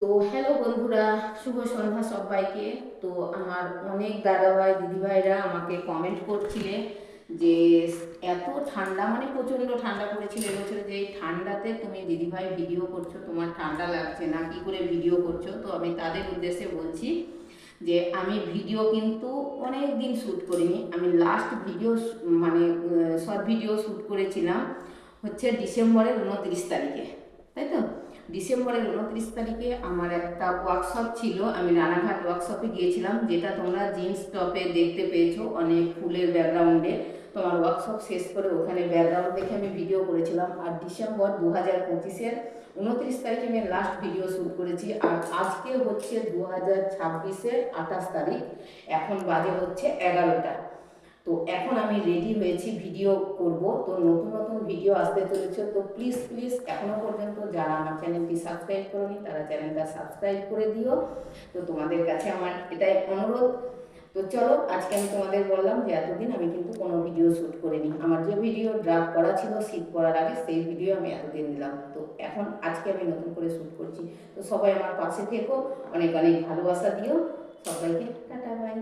তো হ্যালো বন্ধুরা, শুভ সন্ধ্যা সবাইকে। তো আমার অনেক দাদাভাই দিদিভাইরা আমাকে কমেন্ট করছিলে যে এত ঠান্ডা, মানে প্রচণ্ড ঠান্ডা পড়েছিল এবছর, যে এই ঠান্ডাতে তুমি দিদিভাই ভিডিও করছো, তোমার ঠান্ডা লাগছে না, কী করে ভিডিও করছো। তো আমি তাদের উদ্দেশ্যে বলছি যে আমি ভিডিও কিন্তু অনেক দিন শ্যুট করিনি। আমি লাস্ট ভিডিও মানে শর্ট ভিডিও শ্যুট করেছিলাম হচ্ছে ডিসেম্বরের 29 তারিখে, তাই তো। ডিসেম্বরের 29 তারিখে আমার একটা ওয়ার্কশপ ছিল, আমি রানাঘাট ওয়ার্কশপে গিয়েছিলাম, যেটা তোমরা জিন্স টপে দেখতে পেয়েছো অনেক ফুলের ব্যাকগ্রাউন্ডে। তোমার ওয়ার্কশপ শেষ করে ওখানে ব্যাকগ্রাউন্ড দেখে আমি ভিডিও করেছিলাম। আর ডিসেম্বর 2025-এর 29 তারিখে আমি লাস্ট ভিডিও শ্যুট করেছি। আর আজকে হচ্ছে 2026-এর 28 তারিখ, এখন বাজে হচ্ছে 11টা। তো এখন আমি রেডি হয়েছি, ভিডিও করব। তো নতুন নতুন ভিডিও আসতে চলেছে। তো প্লিজ প্লিজ এখনও পর্যন্ত যারা আমার চ্যানেলটি সাবস্ক্রাইব করোনি তারা চ্যানেলটা সাবস্ক্রাইব করে দিও। তো তোমাদের কাছে আমার এটাই অনুরোধ। তো চলো, আজকে আমি তোমাদের বললাম যে এতদিন আমি কিন্তু কোনো ভিডিও শ্যুট করিনি। আমার যে ভিডিও ড্রাফট করা ছিল শীত পড়ার আগে, সেই ভিডিও আমি এতদিন দিলাম। তো এখন আজকে আমি নতুন করে শ্যুট করছি। তো সবাই আমার পাশে থেকো, অনেক অনেক ভালোবাসা দিও। সবাইকে টাটা বাই।